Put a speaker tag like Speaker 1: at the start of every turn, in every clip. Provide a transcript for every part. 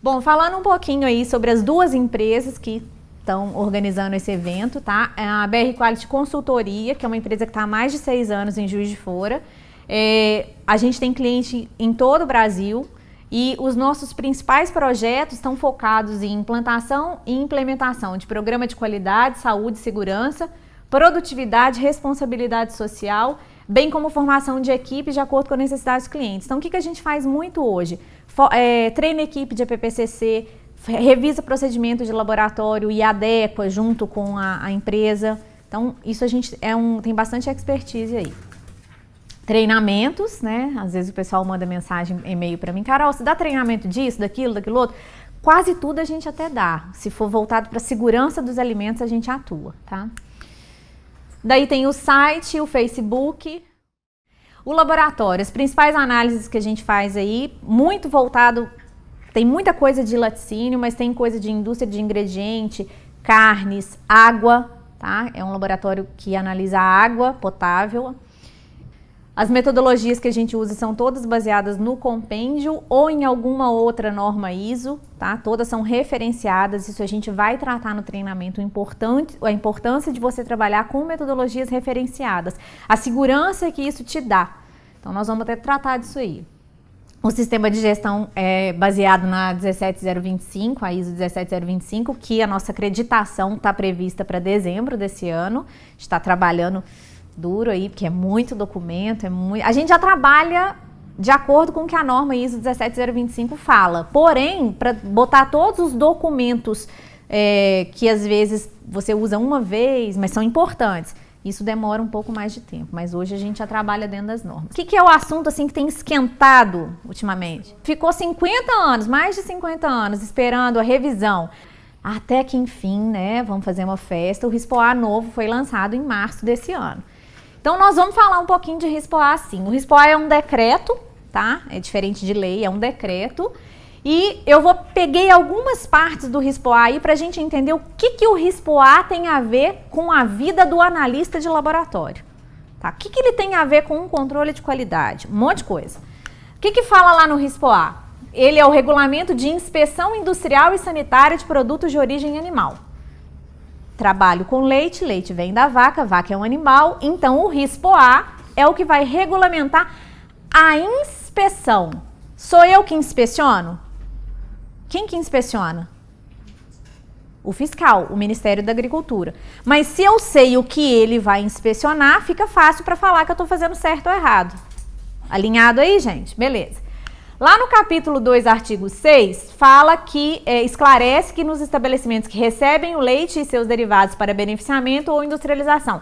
Speaker 1: Bom, falando um pouquinho aí sobre as duas empresas que estão organizando esse evento, tá? A BR Quality Consultoria, que é uma empresa que está há mais de 6 anos em Juiz de Fora. A gente tem cliente em todo o Brasil e os nossos principais projetos estão focados em implantação e implementação de programa de qualidade, saúde e segurança, produtividade, responsabilidade social, bem como formação de equipe de acordo com a necessidade dos clientes. Então, o que a gente faz muito hoje? Treina equipe de APPCC, revisa procedimento de laboratório e adequa junto com a empresa. Então, isso a gente tem bastante expertise aí. Treinamentos, né? Às vezes o pessoal manda mensagem, e-mail para mim, Carol, você dá treinamento disso, daquilo outro? Quase tudo a gente até dá. Se for voltado para a segurança dos alimentos, a gente atua, tá? Daí tem o site, o Facebook, o laboratório. As principais análises que a gente faz aí, muito voltado, tem muita coisa de laticínio, mas tem coisa de indústria de ingrediente, carnes, água, tá? É um laboratório que analisa a água potável. As metodologias que a gente usa são todas baseadas no compêndio ou em alguma outra norma ISO, tá? Todas são referenciadas, isso a gente vai tratar no treinamento, a importância de você trabalhar com metodologias referenciadas, a segurança que isso te dá. Então, nós vamos até tratar disso aí. O sistema de gestão é baseado na 17025, a ISO 17025, que a nossa acreditação está prevista para dezembro desse ano. A gente está trabalhando duro aí, porque é muito documento, a gente já trabalha de acordo com o que a norma ISO 17025 fala. Porém, para botar todos os documentos que às vezes você usa uma vez, mas são importantes, isso demora um pouco mais de tempo, mas hoje a gente já trabalha dentro das normas. O que é o assunto assim que tem esquentado ultimamente? Ficou 50 anos, mais de 50 anos, esperando a revisão. Até que enfim, né, vamos fazer uma festa. O RISPOA novo foi lançado em março desse ano. Então, nós vamos falar um pouquinho de RISPOA sim. O RISPOA é um decreto, tá? É diferente de lei, é um decreto. E eu peguei algumas partes do RISPOA aí para a gente entender o que o RISPOA tem a ver com a vida do analista de laboratório. Tá? O que ele tem a ver com o controle de qualidade? Um monte de coisa. O que fala lá no RISPOA? Ele é o Regulamento de Inspeção Industrial e Sanitária de Produtos de Origem Animal. Trabalho com leite, leite vem da vaca, vaca é um animal, então o RISPOA é o que vai regulamentar a inspeção. Sou eu que inspeciono? Quem que inspeciona? O fiscal, o Ministério da Agricultura. Mas se eu sei o que ele vai inspecionar, fica fácil para falar que eu estou fazendo certo ou errado. Alinhado aí, gente? Beleza. Lá no capítulo 2, artigo 6, fala que esclarece que nos estabelecimentos que recebem o leite e seus derivados para beneficiamento ou industrialização,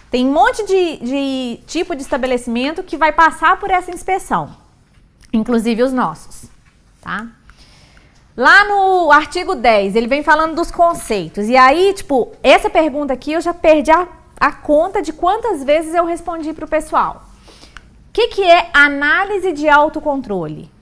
Speaker 1: tem um monte de tipo de estabelecimento que vai passar por essa inspeção, inclusive os nossos, tá? Lá no artigo 10, ele vem falando dos conceitos, e aí, tipo, essa pergunta aqui eu já perdi a conta de quantas vezes eu respondi para o pessoal. O que é análise de autocontrole?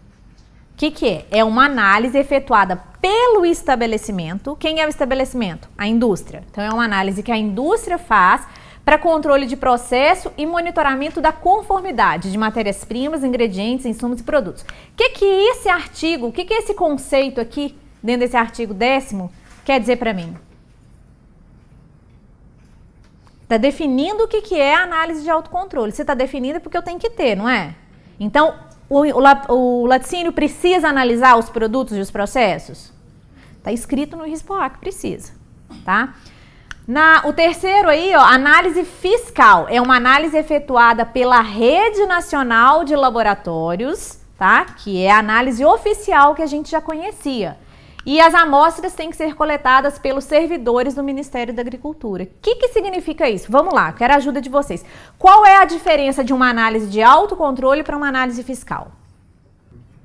Speaker 1: O que é? É uma análise efetuada pelo estabelecimento. Quem é o estabelecimento? A indústria. Então, é uma análise que a indústria faz para controle de processo e monitoramento da conformidade de matérias-primas, ingredientes, insumos e produtos. O que é esse artigo, o que é esse conceito aqui, dentro desse artigo 10º, quer dizer para mim? Está definindo o que é a análise de autocontrole. Se está definindo é porque eu tenho que ter, não é? Então, o laticínio precisa analisar os produtos e os processos? Está escrito no RISPOA que precisa, tá? O terceiro aí, ó, análise fiscal. É uma análise efetuada pela Rede Nacional de Laboratórios, tá? Que é a análise oficial que a gente já conhecia. E as amostras têm que ser coletadas pelos servidores do Ministério da Agricultura. O que significa isso? Vamos lá, quero a ajuda de vocês. Qual é a diferença de uma análise de autocontrole para uma análise fiscal?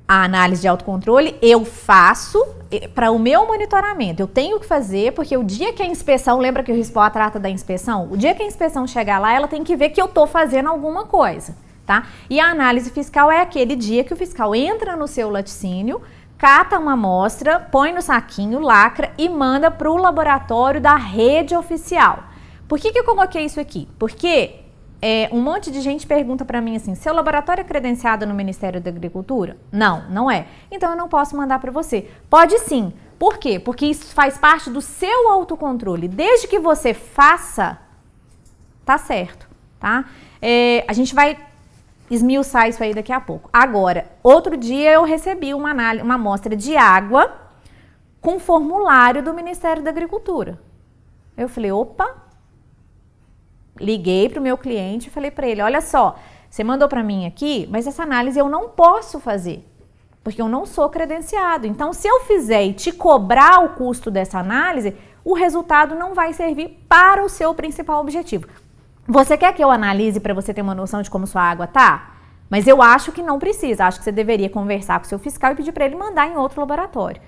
Speaker 1: A análise de autocontrole eu faço para o meu monitoramento. Eu tenho que fazer porque o dia que a inspeção, lembra que o RISPOA trata da inspeção? O dia que a inspeção chegar lá, ela tem que ver que eu estou fazendo alguma coisa, tá? E a análise fiscal é aquele dia que o fiscal entra no seu laticínio, cata uma amostra, põe no saquinho, lacra e manda para o laboratório da rede oficial. Por que eu coloquei isso aqui? Porque um monte de gente pergunta para mim assim, seu laboratório é credenciado no Ministério da Agricultura? Não, não é. Então eu não posso mandar para você. Pode sim. Por quê? Porque isso faz parte do seu autocontrole. Desde que você faça, tá certo, tá? A gente vai esmiuçar isso aí daqui a pouco. Agora, outro dia eu recebi uma amostra de água com formulário do Ministério da Agricultura. Eu falei, opa, liguei para o meu cliente e falei para ele, olha só, você mandou para mim aqui, mas essa análise eu não posso fazer, porque eu não sou credenciado. Então, se eu fizer e te cobrar o custo dessa análise, o resultado não vai servir para o seu principal objetivo. Você quer que eu analise para você ter uma noção de como sua água tá? Mas eu acho que não precisa, acho que você deveria conversar com o seu fiscal e pedir para ele mandar em outro laboratório.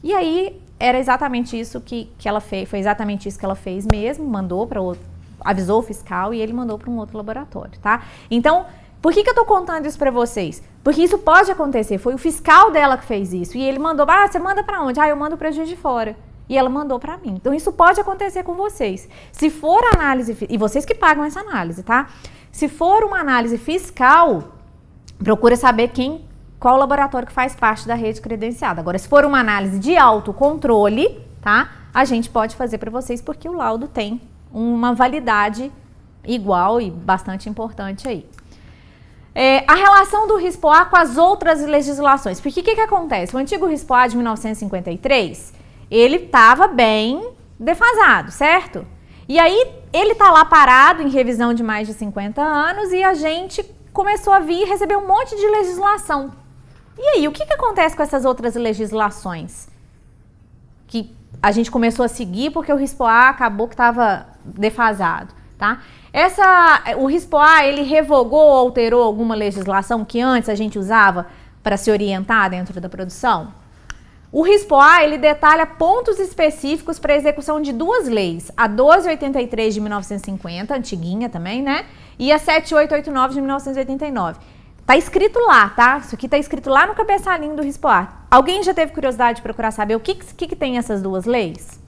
Speaker 1: E aí, era exatamente isso que ela fez, foi exatamente isso que ela fez mesmo, mandou para outro, avisou o fiscal e ele mandou para um outro laboratório, tá? Então, por que eu tô contando isso para vocês? Porque isso pode acontecer, foi o fiscal dela que fez isso e ele mandou, você manda para onde? Eu mando para Juiz de Fora. E ela mandou para mim. Então, isso pode acontecer com vocês. Se for análise, e vocês que pagam essa análise, tá? Se for uma análise fiscal, procura saber qual laboratório que faz parte da rede credenciada. Agora, se for uma análise de autocontrole, tá? A gente pode fazer para vocês porque o laudo tem uma validade igual e bastante importante aí. A relação do RISPOA com as outras legislações. Porque o que acontece? O antigo RISPOA de 1953, ele estava bem defasado, certo? E aí, ele está lá parado em revisão de mais de 50 anos e a gente começou a vir e receber um monte de legislação. E aí, o que acontece com essas outras legislações? Que a gente começou a seguir porque o RISPOA acabou que estava defasado, tá? O RISPOA, ele revogou ou alterou alguma legislação que antes a gente usava para se orientar dentro da produção? O RISPOA, ele detalha pontos específicos para a execução de duas leis, a 1283 de 1950, antiguinha também, né? E a 7889 de 1989. Tá escrito lá, tá? Isso aqui tá escrito lá no cabeçalhinho do RISPOA. Alguém já teve curiosidade de procurar saber o que tem essas duas leis?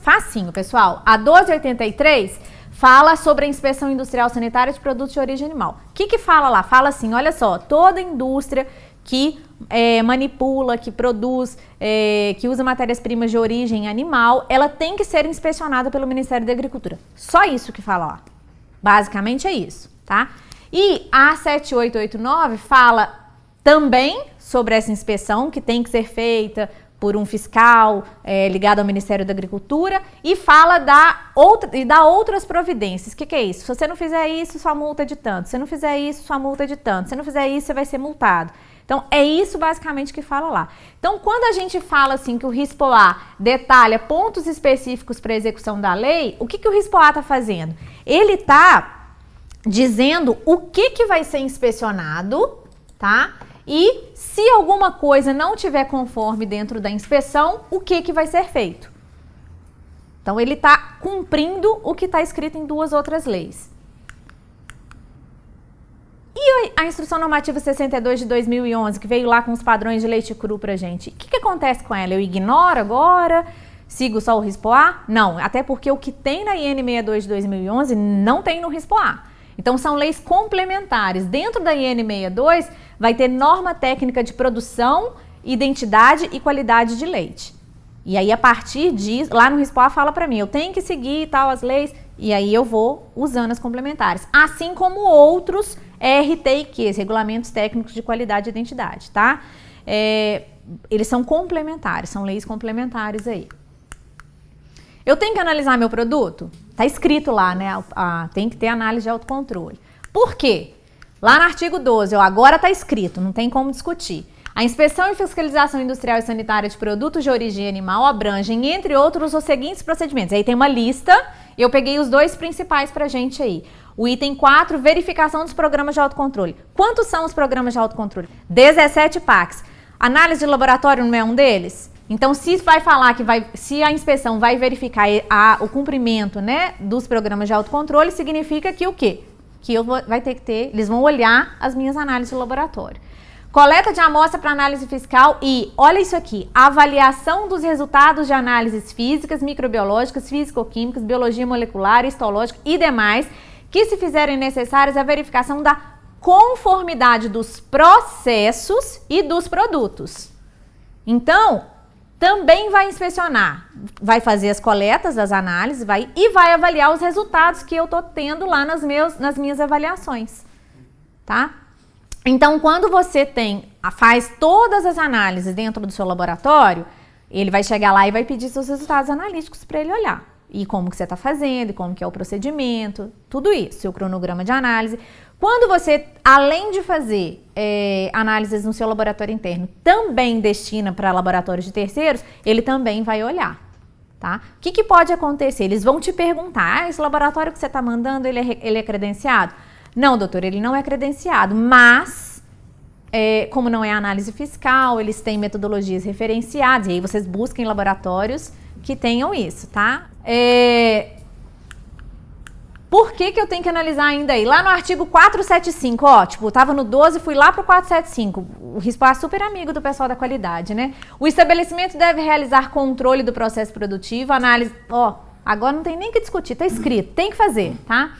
Speaker 1: Facinho, pessoal. A 1283 fala sobre a inspeção industrial sanitária de produtos de origem animal. O que fala lá? Fala assim, olha só, toda indústria que manipula, que produz, que usa matérias-primas de origem animal, ela tem que ser inspecionada pelo Ministério da Agricultura. Só isso que fala lá. Basicamente é isso, tá? E a 7889 fala também sobre essa inspeção que tem que ser feita por um fiscal ligado ao Ministério da Agricultura e fala dá outras providências. O que é isso? Se você não fizer isso, sua multa é de tanto. Se você não fizer isso, sua multa é de tanto. Se você não fizer isso, você vai ser multado. Então, é isso basicamente que fala lá. Então, quando a gente fala assim que o RISPOA detalha pontos específicos para a execução da lei, o que o RISPOA está fazendo? Ele está dizendo o que vai ser inspecionado, tá? E se alguma coisa não tiver conforme dentro da inspeção, o que vai ser feito? Então, ele está cumprindo o que está escrito em duas outras leis. E a Instrução Normativa 62 de 2011, que veio lá com os padrões de leite cru pra gente, o que acontece com ela? Eu ignoro agora? Sigo só o RISPOA? Não, até porque o que tem na IN 62 de 2011 não tem no RISPOA. Então, são leis complementares. Dentro da IN 62, vai ter norma técnica de produção, identidade e qualidade de leite. E aí, a partir disso, lá no RISPOA fala pra mim, eu tenho que seguir tal as leis, e aí eu vou usando as complementares. Assim como outros RTIQs, Regulamentos Técnicos de Qualidade e Identidade, tá? Eles são complementares, são leis complementares aí. Eu tenho que analisar meu produto? Tá escrito lá, né? Tem que ter análise de autocontrole. Por quê? Lá no artigo 12, agora tá escrito, não tem como discutir. A inspeção e fiscalização industrial e sanitária de produtos de origem animal abrangem, entre outros, os seguintes procedimentos. Aí tem uma lista, eu peguei os dois principais pra gente aí. O item 4, verificação dos programas de autocontrole. Quantos são os programas de autocontrole? 17 PACs. Análise de laboratório não é um deles? Então, se vai falar se a inspeção vai verificar o cumprimento, né, dos programas de autocontrole, significa que o quê? Que vai ter que ter, eles vão olhar as minhas análises de laboratório. Coleta de amostra para análise fiscal e, olha isso aqui, avaliação dos resultados de análises físicas, microbiológicas, físico-químicas, biologia molecular, histológica e demais, que se fizerem necessárias a verificação da conformidade dos processos e dos produtos. Então, também vai inspecionar, vai fazer as coletas das análises e vai avaliar os resultados que eu estou tendo lá nas minhas avaliações, tá? Então, quando você faz todas as análises dentro do seu laboratório, ele vai chegar lá e vai pedir seus resultados analíticos para ele olhar. E como que você está fazendo, e como que é o procedimento, tudo isso, seu cronograma de análise. Quando você, além de fazer análises no seu laboratório interno, também destina para laboratórios de terceiros, ele também vai olhar, tá? O que pode acontecer? Eles vão te perguntar, esse laboratório que você está mandando, ele é credenciado? Não, doutor, ele não é credenciado, mas, como não é análise fiscal, eles têm metodologias referenciadas, e aí vocês busquem laboratórios que tenham isso, tá? Por que eu tenho que analisar ainda aí? Lá no artigo 475, ó, tipo, tava no 12, fui lá pro 475, o RISPA é super amigo do pessoal da qualidade, né? O estabelecimento deve realizar controle do processo produtivo, análise, ó, agora não tem nem que discutir, tá escrito, tem que fazer, tá?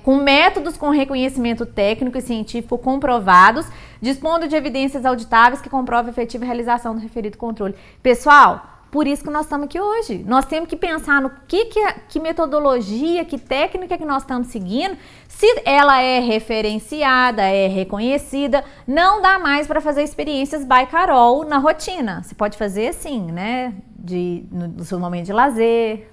Speaker 1: Com métodos com reconhecimento técnico e científico comprovados, dispondo de evidências auditáveis que comprovam a efetiva realização do referido controle. Pessoal, por isso que nós estamos aqui hoje. Nós temos que pensar no que metodologia, que técnica que nós estamos seguindo. Se ela é referenciada, é reconhecida, não dá mais para fazer experiências by Carol na rotina. Você pode fazer assim, né? No seu momento de lazer,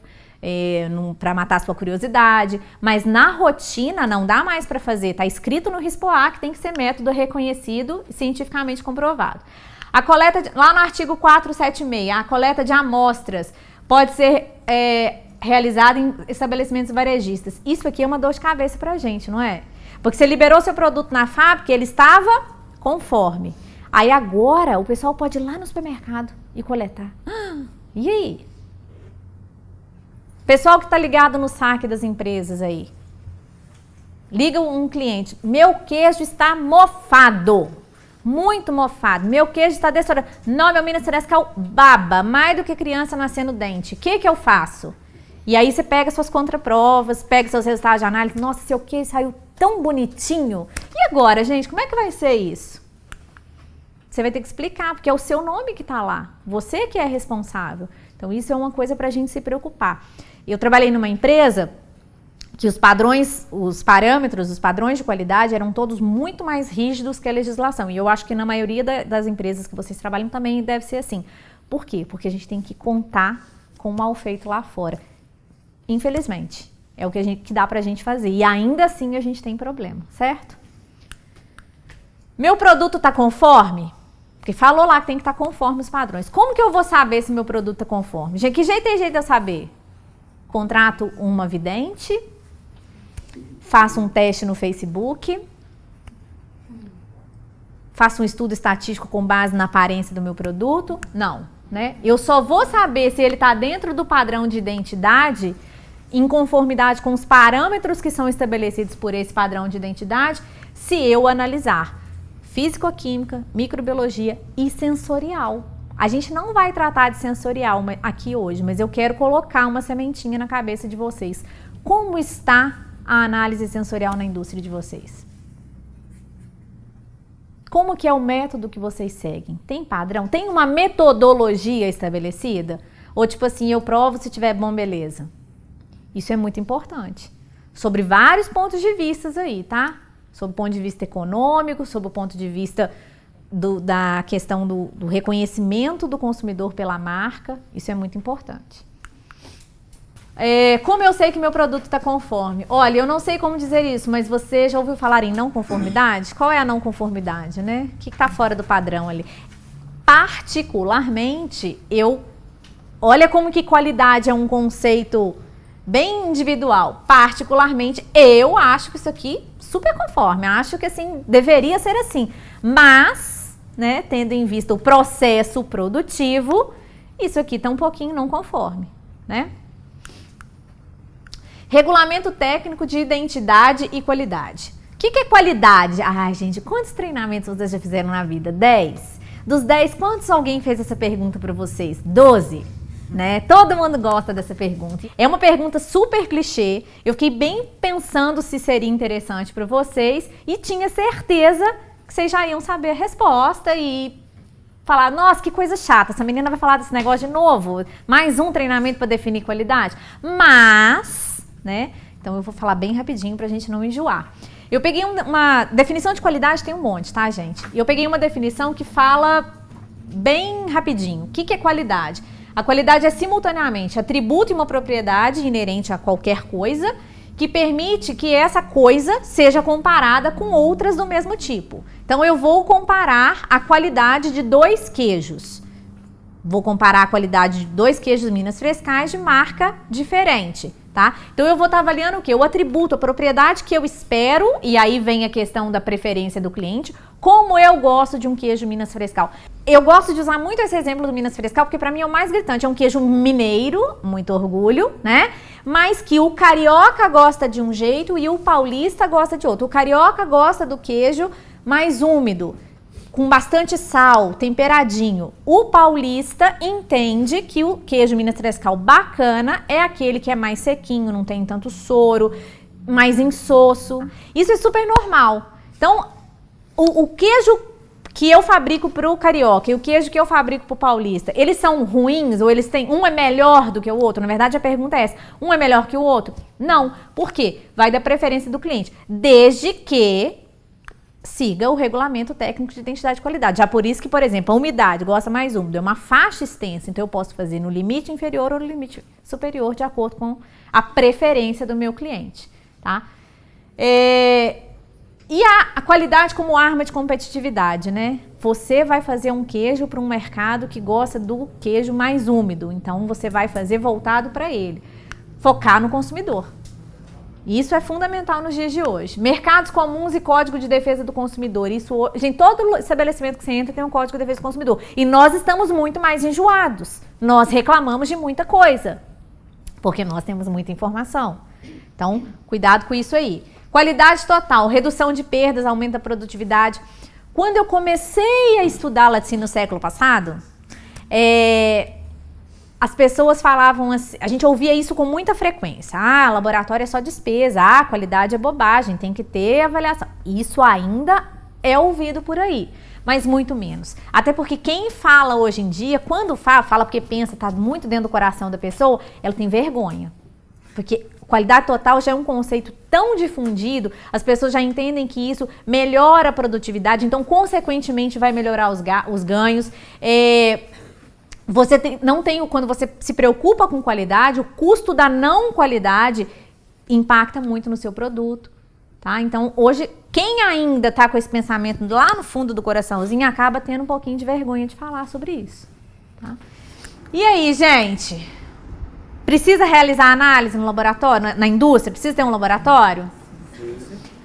Speaker 1: para matar a sua curiosidade, mas na rotina não dá mais para fazer. Está escrito no RISPOA que tem que ser método reconhecido e cientificamente comprovado. A coleta, lá no artigo 476, a coleta de amostras pode ser realizada em estabelecimentos varejistas. Isso aqui é uma dor de cabeça pra gente, não é? Porque você liberou seu produto na fábrica, ele estava conforme. Aí agora o pessoal pode ir lá no supermercado e coletar. E aí? Pessoal que está ligado no saque das empresas aí. Liga um cliente, meu queijo está mofado. Muito mofado. Meu queijo está desodorado. Não, meu Minas Cerescal baba, mais do que criança nascendo dente. O que eu faço? E aí você pega suas contraprovas, pega seus resultados de análise. Nossa, seu queijo saiu tão bonitinho. E agora, gente, como é que vai ser isso? Você vai ter que explicar, porque é o seu nome que está lá. Você que é responsável. Então, isso é uma coisa para a gente se preocupar. Eu trabalhei numa empresa que os parâmetros, os padrões de qualidade eram todos muito mais rígidos que a legislação. E eu acho que na maioria das empresas que vocês trabalham também deve ser assim. Por quê? Porque a gente tem que contar com o mal feito lá fora. Infelizmente, é o que dá pra gente fazer. E ainda assim a gente tem problema, certo? Meu produto tá conforme? Porque falou lá que tem que estar conforme os padrões. Como que eu vou saber se meu produto tá conforme? Que jeito tem jeito de eu saber? Contrato uma vidente, faço um teste no Facebook, faço um estudo estatístico com base na aparência do meu produto? Não, né? Eu só vou saber se ele está dentro do padrão de identidade, em conformidade com os parâmetros que são estabelecidos por esse padrão de identidade, se eu analisar físico-química, microbiologia e sensorial. A gente não vai tratar de sensorial aqui hoje, mas eu quero colocar uma sementinha na cabeça de vocês. Como está a análise sensorial na indústria de vocês? Como que é o método que vocês seguem? Tem padrão? Tem uma metodologia estabelecida? Ou tipo assim, eu provo, se tiver bom, beleza? Isso é muito importante. Sobre vários pontos de vista aí, tá? Sob o ponto de vista econômico, sob o ponto de vista da questão do reconhecimento do consumidor pela marca. Isso é muito importante. Como eu sei que meu produto está conforme? Olha, eu não sei como dizer isso, mas você já ouviu falar em não conformidade? Qual é a não conformidade, né? O que está fora do padrão ali? Particularmente, olha como que qualidade é um conceito bem individual. Particularmente, eu acho que isso aqui super conforme. Acho que assim, deveria ser assim. Mas, né, tendo em vista o processo produtivo, isso aqui está um pouquinho não conforme, né? Regulamento técnico de identidade e qualidade. que é qualidade? Ai, gente, quantos treinamentos vocês já fizeram na vida? 10? Dos 10, quantos alguém fez essa pergunta para vocês? 12? Né? Todo mundo gosta dessa pergunta. É uma pergunta super clichê. Eu fiquei bem pensando se seria interessante para vocês e tinha certeza que vocês já iam saber a resposta e falar, nossa, que coisa chata, essa menina vai falar desse negócio de novo, mais um treinamento para definir qualidade. Mas, né? Então eu vou falar bem rapidinho pra gente não enjoar. Eu peguei uma definição de qualidade, tem um monte, tá, gente? E eu peguei uma definição que fala bem rapidinho. O que é qualidade? A qualidade é simultaneamente atributo e uma propriedade inerente a qualquer coisa que permite que essa coisa seja comparada com outras do mesmo tipo. Então, eu vou comparar a qualidade de 2 queijos. Vou comparar a qualidade de 2 queijos Minas Frescais de marca diferente, tá? Então, eu vou estar avaliando o quê? O atributo, a propriedade que eu espero, e aí vem a questão da preferência do cliente, como eu gosto de um queijo Minas Frescal. Eu gosto de usar muito esse exemplo do Minas Frescal, porque para mim é o mais gritante. É um queijo mineiro, muito orgulho, né? Mas que o carioca gosta de um jeito e o paulista gosta de outro. O carioca gosta do queijo mais úmido, com bastante sal, temperadinho. O paulista entende que o queijo Minas Frescal bacana é aquele que é mais sequinho, não tem tanto soro, mais insosso. Isso é super normal. Então, o queijo que eu fabrico pro carioca e o queijo que eu fabrico pro paulista, eles são ruins ou eles têm, um é melhor do que o outro? Na verdade, a pergunta é essa, um é melhor que o outro? Não. Por quê? Vai da preferência do cliente. Desde que siga o regulamento técnico de identidade de qualidade. Já por isso que, por exemplo, a umidade, gosta mais úmido, é uma faixa extensa, então eu posso fazer no limite inferior ou no limite superior, de acordo com a preferência do meu cliente, tá? E a qualidade como arma de competitividade, né? Você vai fazer um queijo para um mercado que gosta do queijo mais úmido, então você vai fazer voltado para ele. Focar no consumidor. Isso é fundamental nos dias de hoje. Mercados comuns e código de defesa do consumidor. Isso, gente, todo estabelecimento que você entra tem um código de defesa do consumidor. E nós estamos muito mais enjoados. Nós reclamamos de muita coisa, porque nós temos muita informação. Então, cuidado com isso aí. Qualidade total, redução de perdas, aumento da produtividade. Quando eu comecei a estudar laticínio no século passado, as pessoas falavam assim, a gente ouvia isso com muita frequência. Ah, laboratório é só despesa, ah, qualidade é bobagem, tem que ter avaliação. Isso ainda é ouvido por aí, mas muito menos. Até porque quem fala hoje em dia, quando fala porque pensa, tá muito dentro do coração da pessoa, ela tem vergonha. Porque qualidade total já é um conceito tão difundido, as pessoas já entendem que isso melhora a produtividade, então, consequentemente, vai melhorar os ganhos. Quando você se preocupa com qualidade, o custo da não qualidade impacta muito no seu produto, tá? Então, hoje, quem ainda tá com esse pensamento lá no fundo do coraçãozinho, acaba tendo um pouquinho de vergonha de falar sobre isso, tá? E aí, gente? Precisa realizar análise no laboratório, na indústria? Precisa ter um laboratório?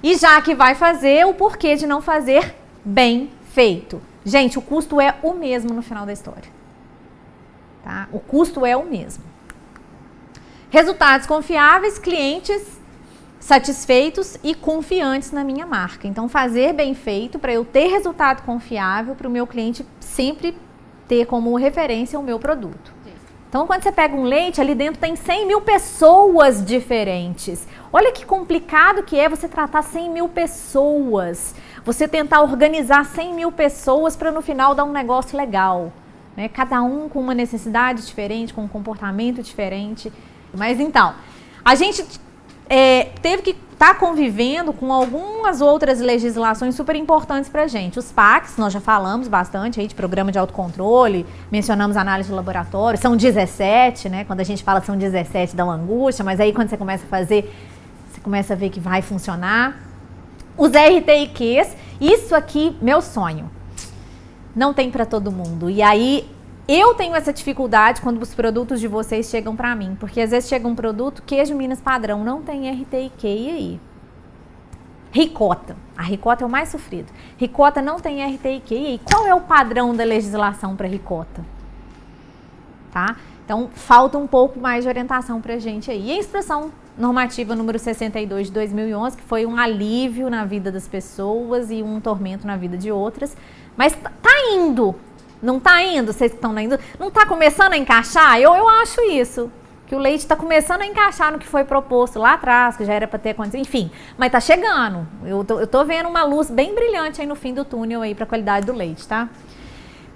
Speaker 1: E já que vai fazer, o porquê de não fazer bem feito? Gente, o custo é o mesmo no final da história. Tá? O custo é o mesmo. Resultados confiáveis, clientes satisfeitos e confiantes na minha marca. Então, fazer bem feito para eu ter resultado confiável, para o meu cliente sempre ter como referência o meu produto. Então, quando você pega um leite, ali dentro tem 100 mil pessoas diferentes. Olha que complicado que é você tratar 100 mil pessoas. Você tentar organizar 100 mil pessoas para no final dar um negócio legal. Né? Cada um com uma necessidade diferente, com um comportamento diferente. Mas então, a gente teve que estar convivendo com algumas outras legislações super importantes para a gente. Os PACs, nós já falamos bastante aí de programa de autocontrole, mencionamos análise de laboratório, são 17, né? Quando a gente fala que são 17 dá uma angústia, mas aí quando você começa a fazer, você começa a ver que vai funcionar. Os RTIQs, isso aqui, meu sonho. Não tem para todo mundo. E aí, eu tenho essa dificuldade quando os produtos de vocês chegam para mim, porque às vezes chega um produto, queijo Minas padrão, não tem RTIQ, e aí? Ricota. A ricota é o mais sofrido. Ricota não tem RTIQ, e aí? Qual é o padrão da legislação para ricota? Tá? Então, falta um pouco mais de orientação pra gente aí. E a instrução normativa número 62 de 2011, que foi um alívio na vida das pessoas e um tormento na vida de outras. Mas tá indo, não tá indo? Vocês que estão indo, não tá começando a encaixar? Eu acho isso, que o leite está começando a encaixar no que foi proposto lá atrás, que já era para ter acontecido, enfim, mas tá chegando. Eu tô vendo uma luz bem brilhante aí no fim do túnel aí para a qualidade do leite, tá?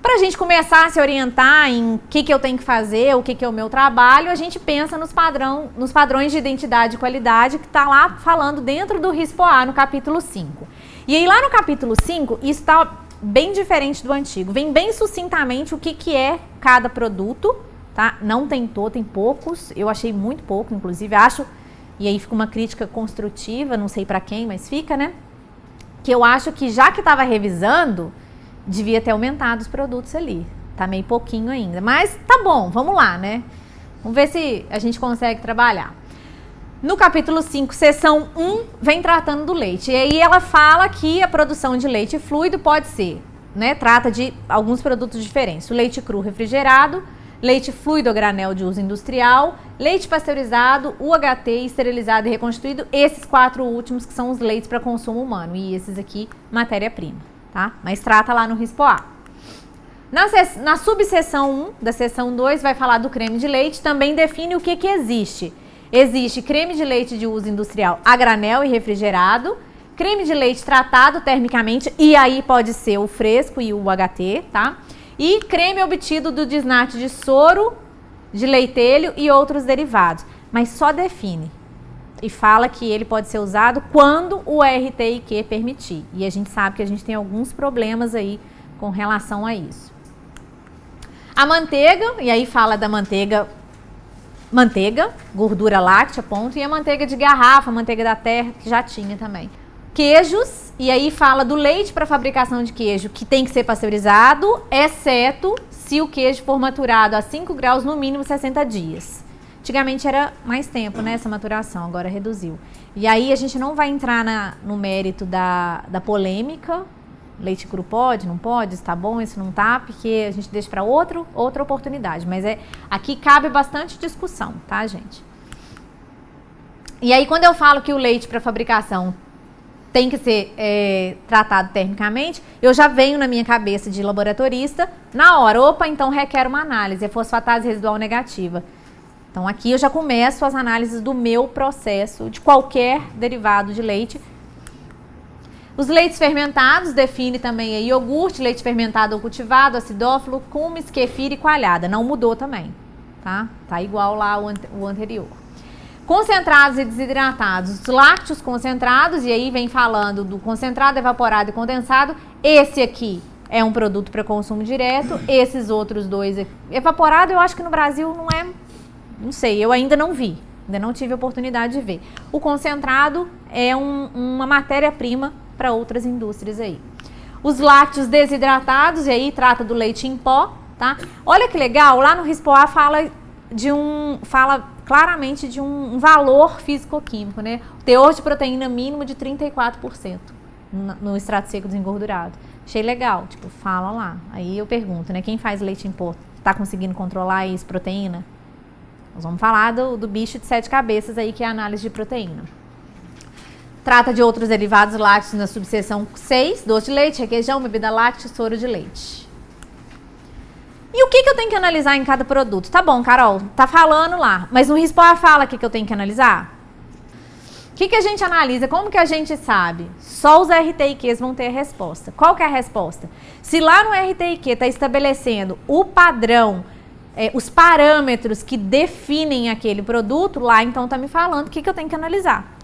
Speaker 1: Para a gente começar a se orientar em o que eu tenho que fazer, o que é o meu trabalho, a gente pensa nos padrões de identidade e qualidade que está lá falando dentro do RISPO-A, no capítulo 5. E aí lá no capítulo 5, isso está bem diferente do antigo. Vem bem sucintamente o que é cada produto, tá? Não tem tem poucos, eu achei muito pouco, inclusive, acho, e aí fica uma crítica construtiva, não sei para quem, mas fica, né? Que eu acho que já que estava revisando, devia ter aumentado os produtos ali. Tá meio pouquinho ainda. Mas tá bom, vamos lá, né? Vamos ver se a gente consegue trabalhar. No capítulo 5, seção 1, vem tratando do leite. E aí ela fala que a produção de leite fluido pode ser, né? Trata de alguns produtos diferentes. O leite cru refrigerado, leite fluido a granel de uso industrial, leite pasteurizado, UHT, esterilizado e reconstituído. Esses 4 últimos que são os leites para consumo humano. E esses aqui, matéria-prima. Tá? Mas trata lá no RISPO-A. Na subseção 1 da seção 2 vai falar do creme de leite, também define o que existe. Existe creme de leite de uso industrial a granel e refrigerado, creme de leite tratado termicamente, e aí pode ser o fresco e o UHT, tá? E creme obtido do desnate de soro, de leitelho e outros derivados. Mas só define. E fala que ele pode ser usado quando o RTIQ permitir. E a gente sabe que a gente tem alguns problemas aí com relação a isso. A manteiga, e aí fala da manteiga, gordura láctea, ponto, e a manteiga de garrafa, manteiga da terra, que já tinha também. Queijos, e aí fala do leite para fabricação de queijo, que tem que ser pasteurizado, exceto se o queijo for maturado a 5 graus no mínimo 60 dias. Antigamente era mais tempo, né, essa maturação, agora reduziu. E aí a gente não vai entrar no mérito da polêmica, leite cru pode, não pode, isso tá bom, isso não tá, porque a gente deixa para outra oportunidade. Mas aqui cabe bastante discussão, tá, gente? E aí quando eu falo que o leite para fabricação tem que ser tratado termicamente, eu já venho na minha cabeça de laboratorista, na hora, opa, então requer uma análise, é fosfatase residual negativa. Então, aqui eu já começo as análises do meu processo de qualquer derivado de leite. Os leites fermentados define também aí iogurte, leite fermentado ou cultivado, acidófilo, cumes, kefir e coalhada. Não mudou também, tá? Tá igual lá o anterior. Concentrados e desidratados, os lácteos concentrados, e aí vem falando do concentrado, evaporado e condensado. Esse aqui é um produto para consumo direto, esses outros dois aqui. Evaporado eu acho que no Brasil não sei, eu ainda não vi, ainda não tive a oportunidade de ver. O concentrado é uma matéria-prima para outras indústrias aí. Os lácteos desidratados, e aí trata do leite em pó, tá? Olha que legal, lá no RISPO-A fala claramente de um valor físico-químico, né? O teor de proteína mínimo de 34% no extrato seco desengordurado. Achei legal, tipo, fala lá. Aí eu pergunto, né? Quem faz leite em pó tá conseguindo controlar isso, proteína? Nós vamos falar do bicho de 7 cabeças aí, que é a análise de proteína. Trata de outros derivados lácteos na subseção 6, doce de leite, requeijão, bebida láctea, soro de leite. E o que eu tenho que analisar em cada produto? Tá bom, Carol, tá falando lá, mas no RISPO-A fala o que eu tenho que analisar? O que a gente analisa? Como que a gente sabe? Só os RTIQs vão ter a resposta. Qual que é a resposta? Se lá no RTIQ está estabelecendo o padrão, os parâmetros que definem aquele produto, lá então tá me falando o que eu tenho que analisar.